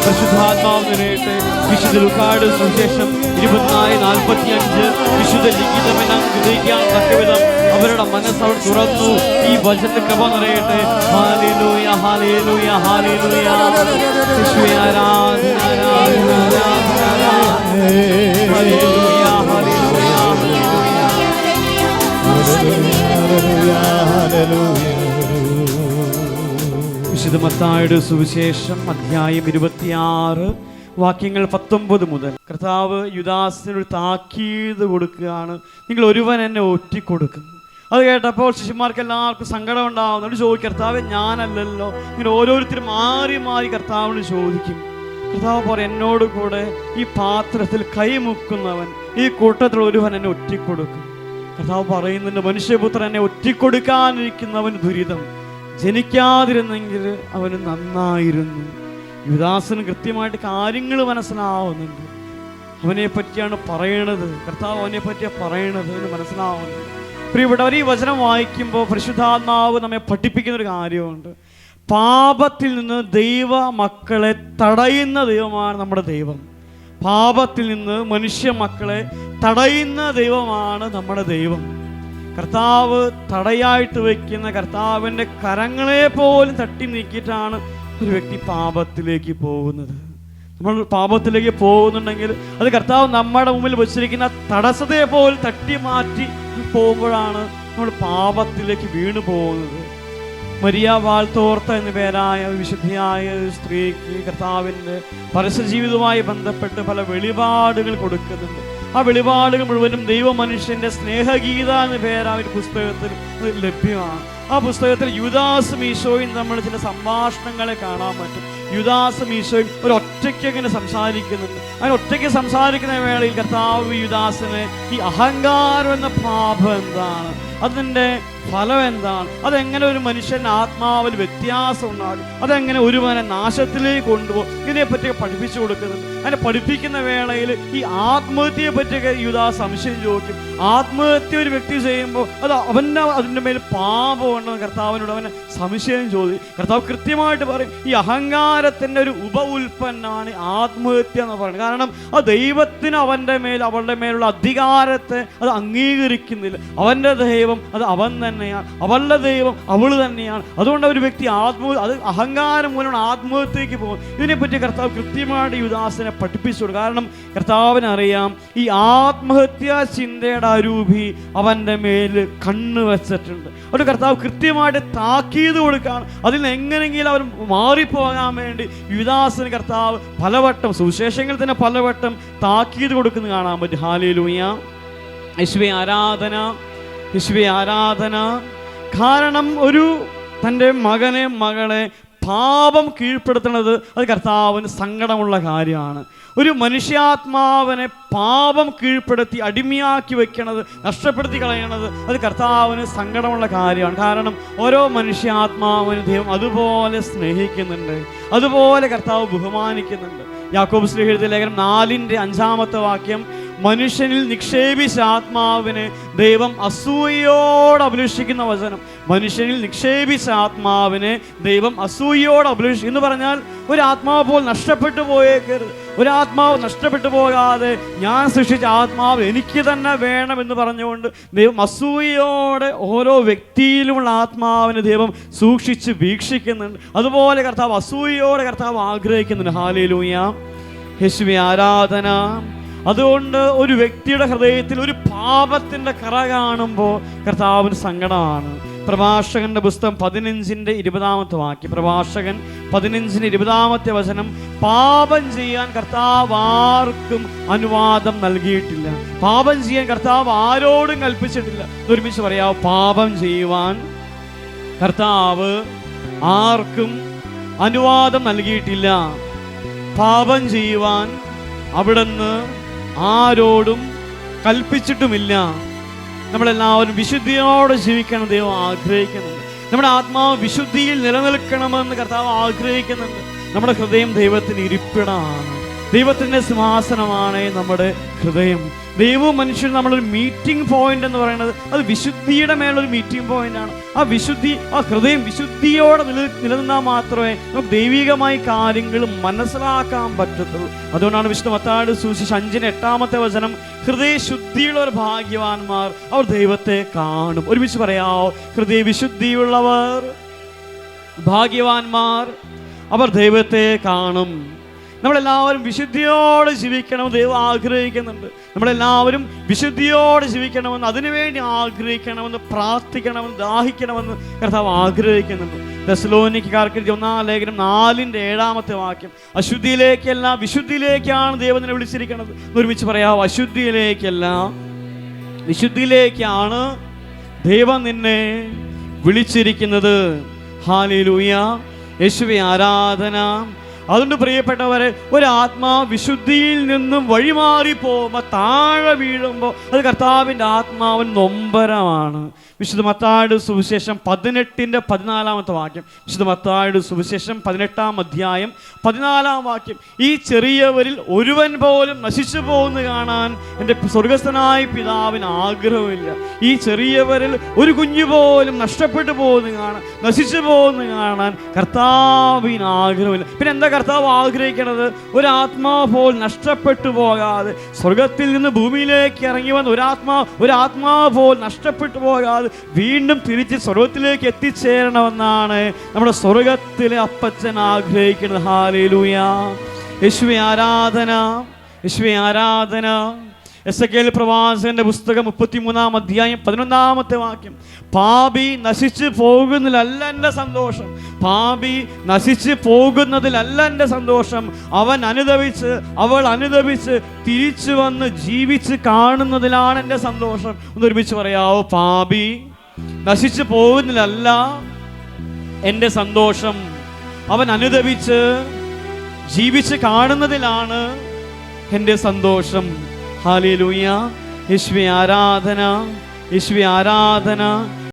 പരിശുദ്ധാത്മാവ് നിറയട്ടെ. വിശുദ്ധ ലൂക്കായുടെ സുവിശേഷം 24:45 വിശുദ്ധ ലിഖിതമെല്ലാം ഗ്രഹിക്കാൻ തക്കവിധം അവരുടെ മനസ്സ് അവർ തുറന്നു. ഈ വചന കൃപ നിറയട്ടെ. Hallelujah hallelujah hallelujah. യേശുവേ ആരാധന ആരാധന ആരാധന. Hallelujah hallelujah hallelujah. വിശുദ്ധ മത്തായിയുടെ സുവിശേഷം അധ്യായം 26 വാക്യങ്ങൾ 19 മുതൽ. കർത്താവ് യുദാസിനൊരു താക്കീത് കൊടുക്കുകയാണ്. നിങ്ങൾ ഒരുവൻ എന്നെ ഒറ്റിക്കൊടുക്കും. അത് കേട്ടപ്പോൾ ശിഷ്യന്മാർക്ക് എല്ലാവർക്കും സങ്കടം ഉണ്ടാവുന്നു. അവർ ചോദിക്കും, കർത്താവ് ഞാനല്ലല്ലോ. ഇങ്ങനെ ഓരോരുത്തരും മാറി മാറി കർത്താവിന് ചോദിക്കും. കർത്താവ് പറയും, എന്നോട് കൂടെ ഈ പാത്രത്തിൽ കൈമുക്കുന്നവൻ, ഈ കൂട്ടത്തിൽ ഒരുവൻ എന്നെ ഒറ്റിക്കൊടുക്കും. കർത്താവ് പറയുന്നുണ്ട്, മനുഷ്യപുത്രൻ എന്നെ ഒറ്റിക്കൊടുക്കാനിരിക്കുന്നവൻ ദുരിതം, ജനിക്കാതിരുന്നെങ്കിൽ അവന് നന്നായിരുന്നു. യുദാസിന് കൃത്യമായിട്ട് കാര്യങ്ങൾ മനസ്സിലാവുന്നുണ്ട്. അവനെ പറ്റിയാണ് പറയണത്. കർത്താവ് അവനെ പറ്റിയാണ് പറയണത്, അവന് മനസ്സിലാവുന്നുണ്ട്. പ്രിയപ്പെട്ടവർ, ഈ വചനം വായിക്കുമ്പോൾ പരിശുദ്ധാത്മാവ് നമ്മെ പഠിപ്പിക്കുന്നൊരു കാര്യമുണ്ട്. പാപത്തിൽ നിന്ന് ദൈവ മക്കളെ തടയുന്ന ദൈവമാണ് നമ്മുടെ ദൈവം. പാപത്തിൽ നിന്ന് മനുഷ്യ മക്കളെ തടയുന്ന ദൈവമാണ് നമ്മുടെ ദൈവം. കർത്താവ് തടയായിട്ട് വയ്ക്കുന്ന കർത്താവിൻ്റെ കരങ്ങളെ പോലും തട്ടി നീക്കിയിട്ടാണ് ഒരു വ്യക്തി പാപത്തിലേക്ക് പോകുന്നത്. നമ്മൾ പാപത്തിലേക്ക് പോകുന്നുണ്ടെങ്കിൽ അത് കർത്താവ് നമ്മുടെ മുമ്പിൽ വച്ചിരിക്കുന്ന തടസ്സത്തെ പോലും തട്ടി മാറ്റി പോകുമ്പോഴാണ് നമ്മൾ പാപത്തിലേക്ക് വീണു പോകുന്നത്. മരിയ വാൾത്തോർത്ത എന്ന പേരായ വിശുദ്ധിയായ സ്ത്രീക്ക് കർത്താവിൻ്റെ പരസ്യജീവിതവുമായി ബന്ധപ്പെട്ട് പല വെളിപാടുകൾ കൊടുക്കുന്നുണ്ട്. ആ വെളിപാടുകൾ മുഴുവനും ദൈവ മനുഷ്യൻ്റെ സ്നേഹഗീത എന്ന പേരാ ഒരു പുസ്തകത്തിൽ ലഭ്യമാണ്. ആ പുസ്തകത്തിൽ യുദാസും ഈശോയും നമ്മൾ ചില സംഭാഷണങ്ങളെ കാണാൻ പറ്റും. യുദാസും ഈശോയും ഒരു ഒറ്റയ്ക്ക് ഇങ്ങനെ സംസാരിക്കുന്നുണ്ട്. അങ്ങനെ ഒറ്റയ്ക്ക് സംസാരിക്കുന്ന വേളയിൽ കർത്താവ് യുദാസിനെ ഈ അഹങ്കാരം എന്ന പാപം എന്താണ്, അതിൻ്റെ ഫലം എന്താണ്, അതെങ്ങനെ ഒരു മനുഷ്യൻ്റെ ആത്മാവിൽ വ്യത്യാസം ഉണ്ടാകും, അതെങ്ങനെ ഒരുവനെ നാശത്തിലേക്ക് കൊണ്ടുപോകും, ഇതിനെപ്പറ്റിയൊക്കെ പഠിപ്പിച്ചു കൊടുക്കുന്നുണ്ട്. അങ്ങനെ പഠിപ്പിക്കുന്ന വേളയിൽ ഈ ആത്മഹത്യയെ പറ്റിയൊക്കെ യുദാസ് സംശയം ചോദിക്കും. ആത്മഹത്യ ഒരു വ്യക്തി ചെയ്യുമ്പോൾ അത് അതിൻ്റെ മേൽ പാപമുണ്ടെന്ന് കർത്താവിനോട് അവനെ സംശയം ചോദിക്കും. കർത്താവ് കൃത്യമായിട്ട് പറയും, ഈ അഹങ്കാരത്തിൻ്റെ ഒരു ഉപ ഉൽപ്പന്നമാണ് ആത്മഹത്യ എന്ന് പറയുന്നത്. കാരണം ആ ദൈവത്തിന് അവൻ്റെ മേൽ അവളുടെ മേലുള്ള അധികാരത്തെ അത് അംഗീകരിക്കുന്നില്ല. അവൻ്റെ ദൈവം അത് അവൻ തന്നെയാണ്, അവളുടെ ദൈവം അവൾ തന്നെയാണ്. അതുകൊണ്ട് ഒരു വ്യക്തി അത് അഹങ്കാരം മൂലമാണ് ആത്മഹത്യക്ക് പോകും. ഇതിനെപ്പറ്റി കർത്താവ് കൃത്യമായിട്ട് യുദാസിനെ പഠിപ്പിച്ചു. കാരണം കർത്താവിന് അറിയാം, ഈ ആത്മഹത്യാ ചിന്തയുടെ അരൂപി അവൻ്റെ മേൽ കണ്ണ് വെച്ചിട്ടുണ്ട്. ഒരു കർത്താവ് കൃത്യമായിട്ട് താക്കീത് കൊടുക്കുകയാണ്. അതിൽ നിന്ന് എങ്ങനെയെങ്കിലും അവൻ മാറിപ്പോകാൻ വേണ്ടി യുദാസിന് കർത്താവ് പലവട്ടം സുവിശേഷങ്ങളിൽ തന്നെ പലവട്ടം താക്കീത് കൊടുക്കുന്നത് കാണാൻ പറ്റും. ഹല്ലേലൂയ, യേശുവേ ആരാധന, യേശുവേ ആരാധന. കാരണം ഒരു തൻ്റെ മകളെ പാപം കീഴ്പ്പെടുത്തുന്നത് അത് കർത്താവിന് സങ്കടമുള്ള കാര്യമാണ്. ഒരു മനുഷ്യാത്മാവിനെ പാപം കീഴ്പ്പെടുത്തി അടിമയാക്കി വെക്കണത്, നഷ്ടപ്പെടുത്തി കളയണത് അത് കർത്താവിന് സങ്കടമുള്ള കാര്യമാണ്. കാരണം ഓരോ മനുഷ്യാത്മാവിനെ ദൈവം അതുപോലെ സ്നേഹിക്കുന്നുണ്ട്, അതുപോലെ കർത്താവ് ബഹുമാനിക്കുന്നുണ്ട്. യാക്കോബ് ശ്ലീഹ എഴുതിയ ലേഖനം 4:5 വാക്യം, മനുഷ്യനിൽ നിക്ഷേപിച്ച ആത്മാവിനെ ദൈവം അസൂയയോട് അഭിലഷിക്കുന്ന വചനം. മനുഷ്യനിൽ നിക്ഷേപിച്ച ആത്മാവിനെ ദൈവം അസൂയയോട് അഭിലഷിക്കും എന്ന് പറഞ്ഞാൽ ഒരു ആത്മാവ് പോലും നഷ്ടപ്പെട്ടു പോയേക്കരുത്. ഒരാത്മാവ് നഷ്ടപ്പെട്ടു പോകാതെ ഞാൻ സൃഷ്ടിച്ച ആത്മാവ് എനിക്ക് തന്നെ വേണമെന്ന് പറഞ്ഞുകൊണ്ട് ദൈവം അസൂയയോടെ ഓരോ വ്യക്തിയിലുമുള്ള ആത്മാവിനെ ദൈവം സൂക്ഷിച്ച് വീക്ഷിക്കുന്നുണ്ട്. അതുപോലെ കർത്താവ് അസൂയയോടെ കർത്താവ് ആഗ്രഹിക്കുന്നുണ്ട്. ഹല്ലേലൂയ, യേശുവേ ആരാധന. അതുകൊണ്ട് ഒരു വ്യക്തിയുടെ ഹൃദയത്തിൽ ഒരു പാപത്തിൻ്റെ കറ കാണുമ്പോൾ കർത്താവിന് സങ്കടമാണ്. പ്രഭാഷകന്റെ പുസ്തകം 15:20 വാക്യം, പ്രഭാഷകൻ 15:20 പാപം ചെയ്യാൻ കർത്താവ് ആർക്കും അനുവാദം നൽകിയിട്ടില്ല. പാപം ചെയ്യാൻ കർത്താവ് ആരോടും കൽപ്പിച്ചിട്ടില്ല. ഒരുമിച്ച് പറയാം, പാപം ചെയ്യുവാൻ കർത്താവ് ആർക്കും അനുവാദം നൽകിയിട്ടില്ല. പാപം ചെയ്യുവാൻ അവിടുന്ന് ആരോടും കൽപ്പിച്ചിട്ടുമില്ല. നമ്മളെല്ലാവരും വിശുദ്ധിയോടെ ജീവിക്കണം ദൈവം ആഗ്രഹിക്കുന്നുണ്ട്. നമ്മുടെ ആത്മാവ് വിശുദ്ധിയിൽ നിലനിൽക്കണമെന്ന് കർത്താവ് ആഗ്രഹിക്കുന്നുണ്ട്. നമ്മുടെ ഹൃദയം ദൈവത്തിന് ഇരിപ്പിടമാണ്. ദൈവത്തിൻ്റെ സിംഹാസനമാണ് നമ്മുടെ ഹൃദയം. ദൈവവും മനുഷ്യനും നമ്മളൊരു മീറ്റിംഗ് പോയിന്റ് എന്ന് പറയുന്നത് അത് വിശുദ്ധിയുടെ മേലൊരു മീറ്റിംഗ് പോയിന്റാണ്. ആ ഹൃദയം വിശുദ്ധിയോടെ നിലനിന്നാൽ മാത്രമേ നമുക്ക് ദൈവികമായി കാര്യങ്ങൾ മനസ്സിലാക്കാൻ പറ്റത്തുള്ളൂ. അതുകൊണ്ടാണ് വിശുദ്ധ മത്തായിയുടെ സുവിശേഷം 5:8 ഹൃദയശുദ്ധിയുള്ളവർ ഭാഗ്യവാന്മാർ, അവർ ദൈവത്തെ കാണും. ഒരുമിച്ച് പറയാമോ? ഹൃദയവിശുദ്ധിയുള്ളവർ ഭാഗ്യവാന്മാർ, അവർ ദൈവത്തെ കാണും. നമ്മളെല്ലാവരും വിശുദ്ധിയോടെ ജീവിക്കണമെന്ന് ദൈവം ആഗ്രഹിക്കുന്നുണ്ട്. നമ്മളെല്ലാവരും വിശുദ്ധിയോടെ ജീവിക്കണമെന്ന്, അതിനുവേണ്ടി ആഗ്രഹിക്കണമെന്ന്, പ്രാർത്ഥിക്കണമെന്ന്, ദാഹിക്കണമെന്ന് കർത്താവ് ആഗ്രഹിക്കുന്നുണ്ട്. തെസ്സലോനിക്കക്കാർക്ക് 1-4 അശുദ്ധിയിലേക്കല്ല വിശുദ്ധിയിലേക്കാണ് ദൈവം നിന്നെ വിളിച്ചിരിക്കുന്നത്. ഒരുമിച്ച് പറയാം, അശുദ്ധിയിലേക്കല്ല വിശുദ്ധിയിലേക്കാണ് ദൈവം നിന്നെ വിളിച്ചിരിക്കുന്നത്. ഹല്ലേലൂയ, യേശുവേ ആരാധന. അതുകൊണ്ട് പ്രിയപ്പെട്ടവരെ, ഒരു ആത്മാവിശുദ്ധിയിൽ നിന്നും വഴിമാറി പോകുമ്പോൾ, താഴെ വീഴുമ്പോൾ അത് കർത്താവിൻ്റെ ആത്മാവിന് നൊമ്പരമാണ്. വിശുദ്ധ മത്തായിയുടെ സുവിശേഷം 18:14 വിശുദ്ധ മത്തായിയുടെ സുവിശേഷം 18-14 ഈ ചെറിയവരിൽ ഒരുവൻ പോലും നശിച്ചു പോകുന്നത് കാണാൻ എൻ്റെ സ്വർഗസ്ഥനായ പിതാവിന് ആഗ്രഹമില്ല. ഈ ചെറിയവരിൽ ഒരു കുഞ്ഞു പോലും നഷ്ടപ്പെട്ടു പോകുന്നത് കാണാൻ, നശിച്ചു പോകുന്നത് കാണാൻ കർത്താവിന് ആഗ്രഹമില്ല. പിന്നെ എന്താ കർത്താവ് ആഗ്രഹിക്കണത്? ഒരു ആത്മാവ് പോൽ നഷ്ടപ്പെട്ടു പോകാതെ, സ്വർഗത്തിൽ നിന്ന് ഭൂമിയിലേക്ക് ഇറങ്ങി വന്ന ഒരു ആത്മാവ് പോൽ നഷ്ടപ്പെട്ടു പോകാതെ വീണ്ടും തിരിച്ച് സ്വർഗത്തിലേക്ക് എത്തിച്ചേരണമെന്നാണ് നമ്മുടെ സ്വർഗത്തിലെ അപ്പച്ചൻ ആഗ്രഹിക്കുന്നത്. ഹല്ലേലൂയ, യേശുവേ ആരാധന, യേശുവേ ആരാധന. എസെക്കേൽ പ്രവാചകന്റെ പുസ്തകം 33-11 പാപി നശിച്ചു പോകുന്നതിലല്ല എൻ്റെ സന്തോഷം, പാപി നശിച്ചു പോകുന്നതിലല്ല എൻ്റെ സന്തോഷം, അവൾ അനുദപിച്ച് തിരിച്ചു വന്ന് ജീവിച്ച് കാണുന്നതിലാണ് എൻ്റെ സന്തോഷം. ഒന്നൊരുമിച്ച് പറയാവോ? പാപി നശിച്ചു പോകുന്നതിലല്ല എൻ്റെ സന്തോഷം, അവൻ അനുദപിച്ച് ജീവിച്ച് കാണുന്നതിലാണ് എൻ്റെ സന്തോഷം. ഹല്ലേലൂയ, യേശുവേ ആരാധന, യേശുവേ ആരാധന.